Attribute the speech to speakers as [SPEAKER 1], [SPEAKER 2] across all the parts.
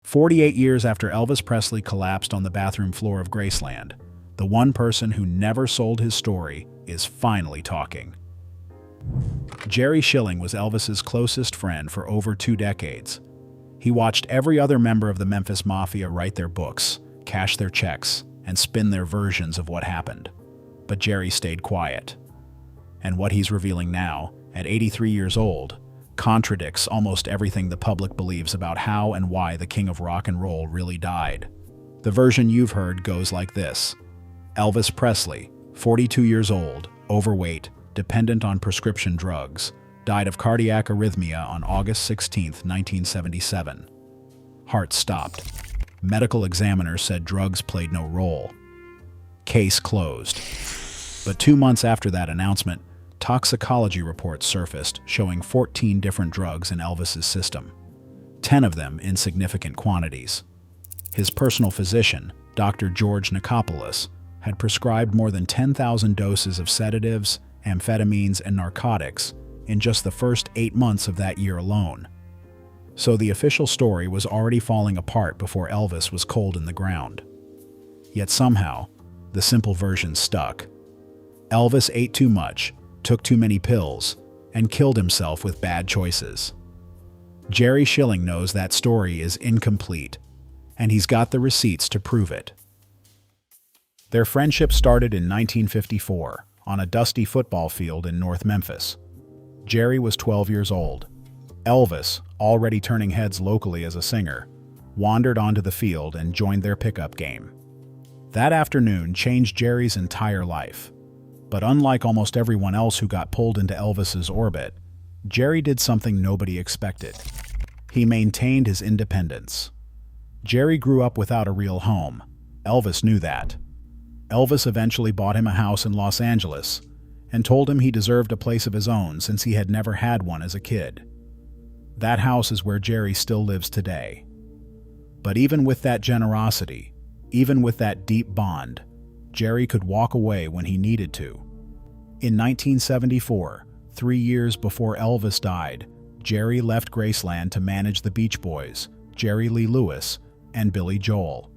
[SPEAKER 1] 48 years after Elvis Presley collapsed on the bathroom floor of Graceland, the one person who never sold his story is finally talking. Jerry Schilling was Elvis's closest friend for over 2 decades. He watched every other member of the Memphis Mafia write their books, cash their checks, and spin their versions of what happened. But Jerry stayed quiet. And what he's revealing now, at 83 years old, contradicts almost everything the public believes about how and why the king of rock and roll really died. The version you've heard goes like this. Elvis Presley, 42 years old, overweight, dependent on prescription drugs, died of cardiac arrhythmia on August 16, 1977. Heart stopped. Medical examiners said drugs played no role. Case closed. But 2 months after that announcement, toxicology reports surfaced showing 14 different drugs in Elvis's system, 10 of them in significant quantities. His personal physician, Dr. George Nikopoulos, had prescribed more than 10,000 doses of sedatives, amphetamines, and narcotics in just the first 8 months of that year alone. So the official story was already falling apart before Elvis was cold in the ground. Yet somehow, the simple version stuck. Elvis ate too much, took too many pills, and killed himself with bad choices. Jerry Schilling knows that story is incomplete, and he's got the receipts to prove it. Their friendship started in 1954 on a dusty football field in North Memphis. Jerry was 12 years old. Elvis, already turning heads locally as a singer, wandered onto the field and joined their pickup game. That afternoon changed Jerry's entire life. But unlike almost everyone else who got pulled into Elvis's orbit, Jerry did something nobody expected. He maintained his independence. Jerry grew up without a real home. Elvis knew that. Elvis eventually bought him a house in Los Angeles and told him he deserved a place of his own since he had never had one as a kid. That house is where Jerry still lives today. But even with that generosity, even with that deep bond, Jerry could walk away when he needed to. In 1974, 3 years before Elvis died, Jerry left Graceland to manage the Beach Boys, Jerry Lee Lewis, and Billy Joel.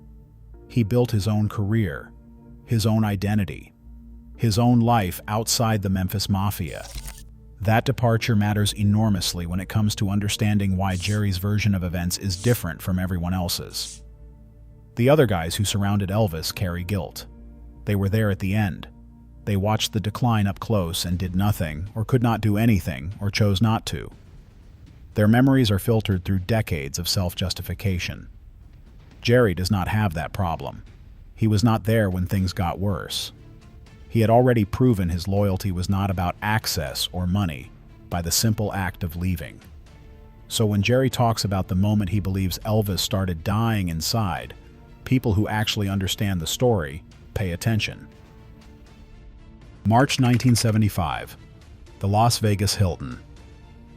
[SPEAKER 1] He built his own career, his own identity, his own life outside the Memphis Mafia. That departure matters enormously when it comes to understanding why Jerry's version of events is different from everyone else's. The other guys who surrounded Elvis carry guilt. They were there at the end. They watched the decline up close and did nothing, or could not do anything, or chose not to. Their memories are filtered through decades of self-justification. Jerry does not have that problem. He was not there when things got worse. He had already proven his loyalty was not about access or money, by the simple act of leaving. So when Jerry talks about the moment he believes Elvis started dying inside, people who actually understand the story pay attention. March 1975, the Las Vegas Hilton.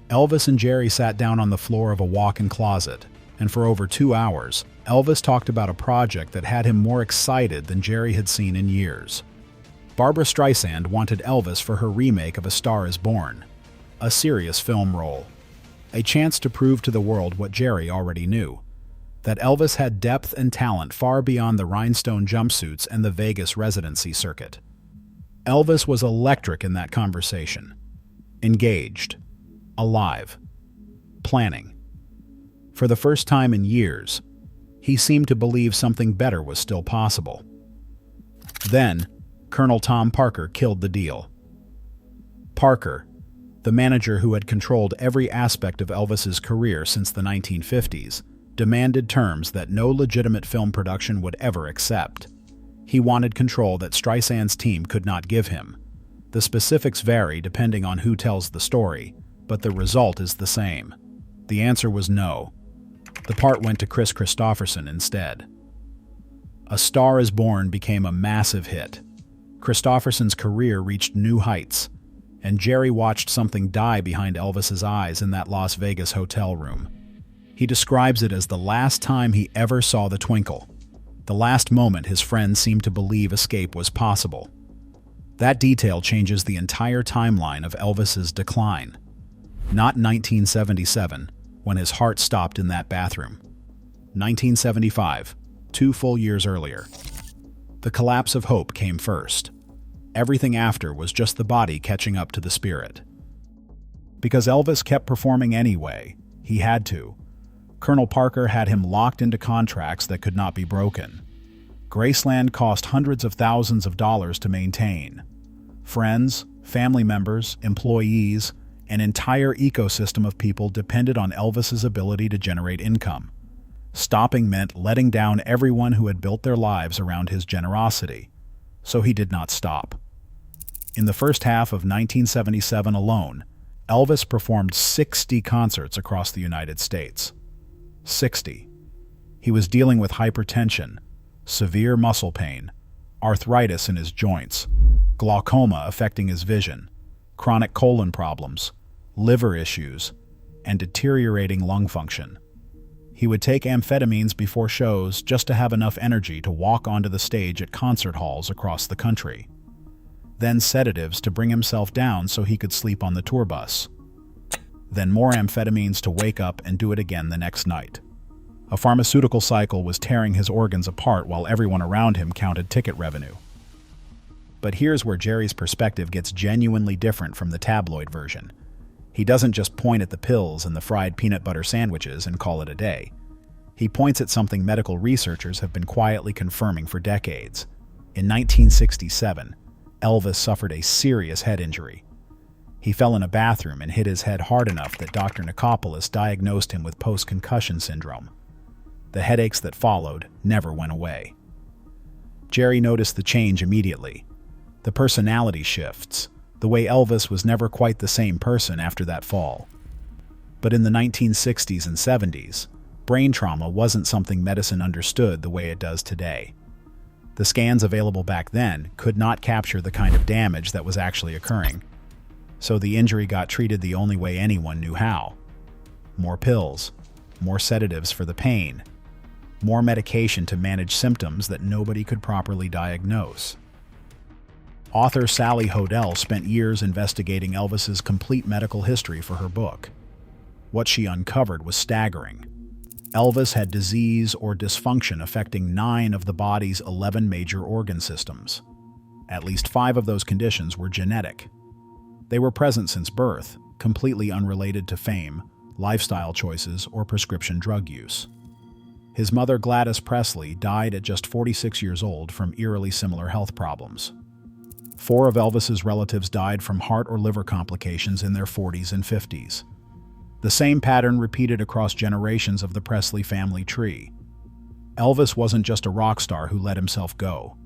[SPEAKER 1] Elvis and Jerry sat down on the floor of a walk-in closet, and for over 2 hours, Elvis talked about a project that had him more excited than Jerry had seen in years. Barbra Streisand wanted Elvis for her remake of A Star Is Born, a serious film role, a chance to prove to the world what Jerry already knew, that Elvis had depth and talent far beyond the rhinestone jumpsuits and the Vegas residency circuit. Elvis was electric in that conversation, engaged, alive, planning. For the first time in years, he seemed to believe something better was still possible. Then, Colonel Tom Parker killed the deal. Parker, the manager who had controlled every aspect of Elvis's career since the 1950s, demanded terms that no legitimate film production would ever accept. He wanted control that Streisand's team could not give him. The specifics vary depending on who tells the story, but the result is the same. The answer was no. The part went to Kris Kristofferson instead. A Star Is Born became a massive hit. Kristofferson's career reached new heights, and Jerry watched something die behind Elvis's eyes in that Las Vegas hotel room. He describes it as the last time he ever saw the twinkle, the last moment his friends seemed to believe escape was possible. That detail changes the entire timeline of Elvis's decline. Not 1977, when his heart stopped in that bathroom. 1975, 2 full years earlier. The collapse of hope came first. Everything after was just the body catching up to the spirit. Because Elvis kept performing anyway, he had to. Colonel Parker had him locked into contracts that could not be broken. Graceland cost hundreds of thousands of dollars to maintain. Friends, family members, employees, an entire ecosystem of people depended on Elvis's ability to generate income. Stopping meant letting down everyone who had built their lives around his generosity. So he did not stop. In the first half of 1977 alone, Elvis performed 60 concerts across the United States. 60. He was dealing with hypertension, severe muscle pain, arthritis in his joints, glaucoma affecting his vision, chronic colon problems, liver issues, and deteriorating lung function. He would take amphetamines before shows just to have enough energy to walk onto the stage at concert halls across the country. Then sedatives to bring himself down so he could sleep on the tour bus. Then more amphetamines to wake up and do it again the next night. A pharmaceutical cycle was tearing his organs apart while everyone around him counted ticket revenue. But here's where Jerry's perspective gets genuinely different from the tabloid version. He doesn't just point at the pills and the fried peanut butter sandwiches and call it a day. He points at something medical researchers have been quietly confirming for decades. In 1967, Elvis suffered a serious head injury. He fell in a bathroom and hit his head hard enough that Dr. Nikopoulos diagnosed him with post-concussion syndrome. The headaches that followed never went away. Jerry noticed the change immediately. The personality shifts, the way Elvis was never quite the same person after that fall. But in the 1960s and 70s, brain trauma wasn't something medicine understood the way it does today. The scans available back then could not capture the kind of damage that was actually occurring. So the injury got treated the only way anyone knew how. More pills, more sedatives for the pain, more medication to manage symptoms that nobody could properly diagnose. Author Sally Hodel spent years investigating Elvis's complete medical history for her book. What she uncovered was staggering. Elvis had disease or dysfunction affecting 9 of the body's 11 major organ systems. At least 5 of those conditions were genetic. They were present since birth, completely unrelated to fame, lifestyle choices, or prescription drug use. His mother, Gladys Presley, died at just 46 years old from eerily similar health problems. 4 of Elvis's relatives died from heart or liver complications in their 40s and 50s. The same pattern repeated across generations of the Presley family tree. Elvis wasn't just a rock star who let himself go.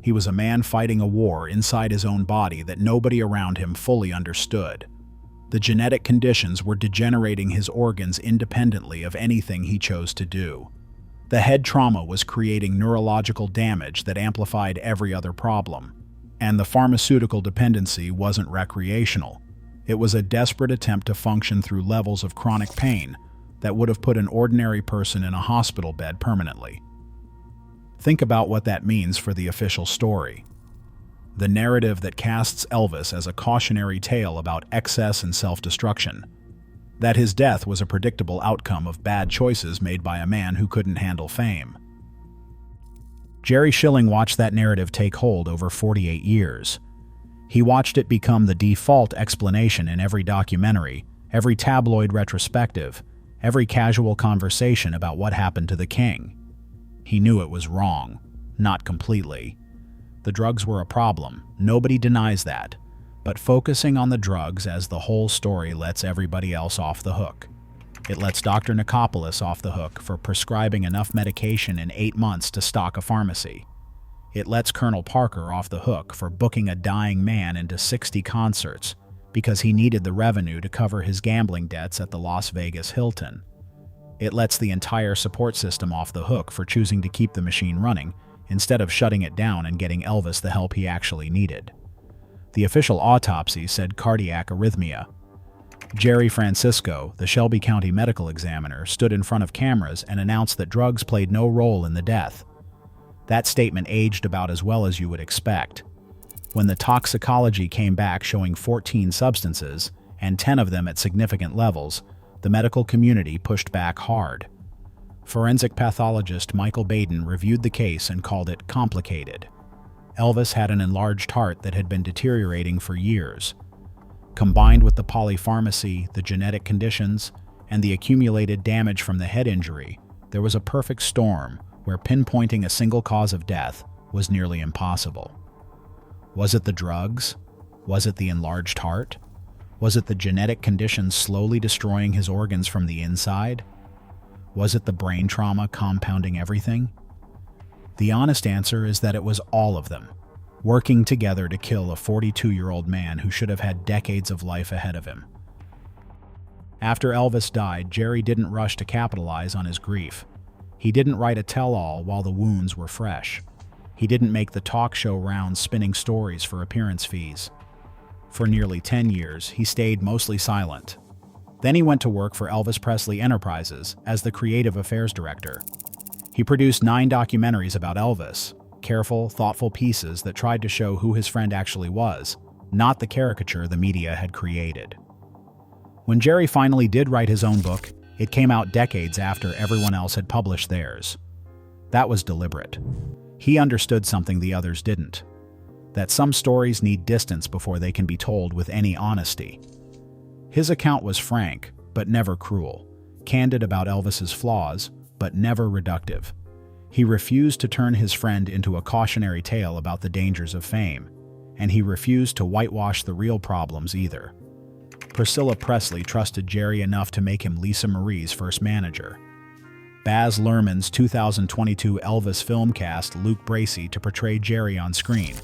[SPEAKER 1] He was a man fighting a war inside his own body that nobody around him fully understood. The genetic conditions were degenerating his organs independently of anything he chose to do. The head trauma was creating neurological damage that amplified every other problem. And the pharmaceutical dependency wasn't recreational. It was a desperate attempt to function through levels of chronic pain that would have put an ordinary person in a hospital bed permanently. Think about what that means for the official story. The narrative that casts Elvis as a cautionary tale about excess and self-destruction. That his death was a predictable outcome of bad choices made by a man who couldn't handle fame. Jerry Schilling watched that narrative take hold over 48 years. He watched it become the default explanation in every documentary, every tabloid retrospective, every casual conversation about what happened to the king. He knew it was wrong, not completely. The drugs were a problem, nobody denies that, but focusing on the drugs as the whole story lets everybody else off the hook. It lets Dr. Nikopoulos off the hook for prescribing enough medication in 8 months to stock a pharmacy. It lets Colonel Parker off the hook for booking a dying man into 60 concerts because he needed the revenue to cover his gambling debts at the Las Vegas Hilton. It lets the entire support system off the hook for choosing to keep the machine running instead of shutting it down and getting Elvis the help he actually needed. The official autopsy said cardiac arrhythmia. Jerry Francisco, the Shelby County medical examiner, stood in front of cameras and announced that drugs played no role in the death. That statement aged about as well as you would expect. When the toxicology came back showing 14 substances, and 10 of them at significant levels, the medical community pushed back hard. Forensic pathologist Michael Baden reviewed the case and called it complicated. Elvis had an enlarged heart that had been deteriorating for years. Combined with the polypharmacy, the genetic conditions, and the accumulated damage from the head injury, there was a perfect storm where pinpointing a single cause of death was nearly impossible. Was it the drugs? Was it the enlarged heart? Was it the genetic conditions slowly destroying his organs from the inside? Was it the brain trauma compounding everything? The honest answer is that it was all of them, working together to kill a 42-year-old man who should have had decades of life ahead of him. After Elvis died, Jerry didn't rush to capitalize on his grief. He didn't write a tell-all while the wounds were fresh. He didn't make the talk show rounds spinning stories for appearance fees. For nearly 10 years, he stayed mostly silent. Then he went to work for Elvis Presley Enterprises as the creative affairs director. He produced 9 documentaries about Elvis, careful, thoughtful pieces that tried to show who his friend actually was, not the caricature the media had created. When Jerry finally did write his own book, it came out decades after everyone else had published theirs. That was deliberate. He understood something the others didn't: that some stories need distance before they can be told with any honesty. His account was frank, but never cruel, candid about Elvis's flaws, but never reductive. He refused to turn his friend into a cautionary tale about the dangers of fame, and he refused to whitewash the real problems either. Priscilla Presley trusted Jerry enough to make him Lisa Marie's first manager. Baz Luhrmann's 2022 Elvis film cast Luke Bracey to portray Jerry on screen,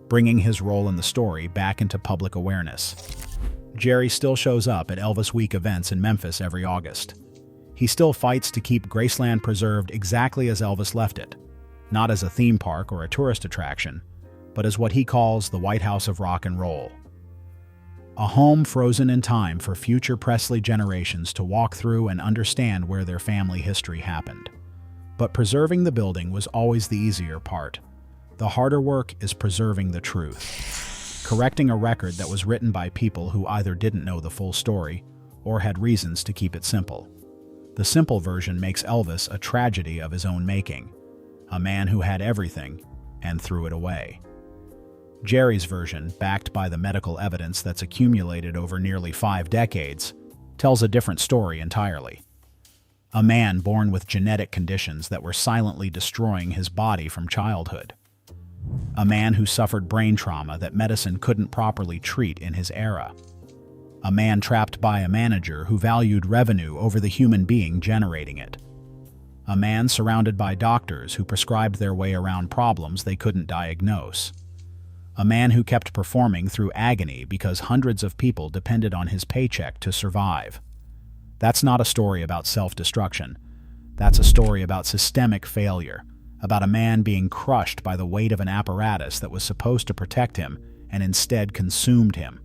[SPEAKER 1] bringing his role in the story back into public awareness. Jerry still shows up at Elvis Week events in Memphis every August. He still fights to keep Graceland preserved exactly as Elvis left it, not as a theme park or a tourist attraction, but as what he calls the White House of rock and roll. A home frozen in time for future Presley generations to walk through and understand where their family history happened. But preserving the building was always the easier part. The harder work is preserving the truth, correcting a record that was written by people who either didn't know the full story or had reasons to keep it simple. The simple version makes Elvis a tragedy of his own making, a man who had everything and threw it away. Jerry's version, backed by the medical evidence that's accumulated over nearly 5 decades, tells a different story entirely. A man born with genetic conditions that were silently destroying his body from childhood. A man who suffered brain trauma that medicine couldn't properly treat in his era. A man trapped by a manager who valued revenue over the human being generating it. A man surrounded by doctors who prescribed their way around problems they couldn't diagnose. A man who kept performing through agony because hundreds of people depended on his paycheck to survive. That's not a story about self-destruction. That's a story about systemic failure, about a man being crushed by the weight of an apparatus that was supposed to protect him and instead consumed him.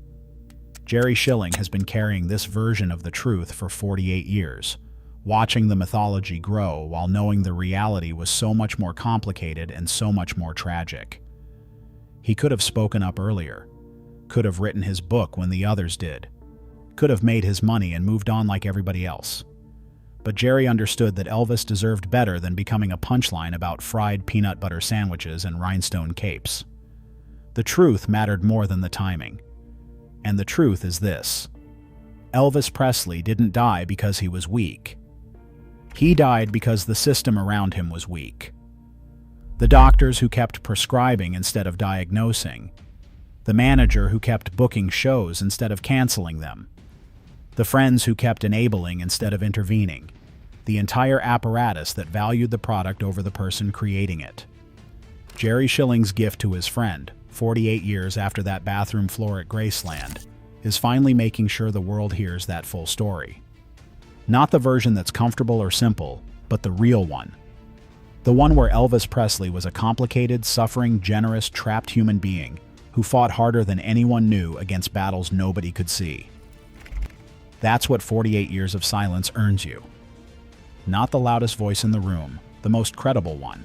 [SPEAKER 1] Jerry Schilling has been carrying this version of the truth for 48 years, watching the mythology grow while knowing the reality was so much more complicated and so much more tragic. He could have spoken up earlier, could have written his book when the others did, could have made his money and moved on like everybody else. But Jerry understood that Elvis deserved better than becoming a punchline about fried peanut butter sandwiches and rhinestone capes. The truth mattered more than the timing. And the truth is this: Elvis Presley didn't die because he was weak. He died because the system around him was weak. The doctors who kept prescribing instead of diagnosing. The manager who kept booking shows instead of canceling them. The friends who kept enabling instead of intervening. The entire apparatus that valued the product over the person creating it. Jerry Schilling's gift to his friend, 48 years after that bathroom floor at Graceland, is finally making sure the world hears that full story. Not the version that's comfortable or simple, but the real one. The one where Elvis Presley was a complicated, suffering, generous, trapped human being who fought harder than anyone knew against battles nobody could see. That's what 48 years of silence earns you. Not the loudest voice in the room, the most credible one.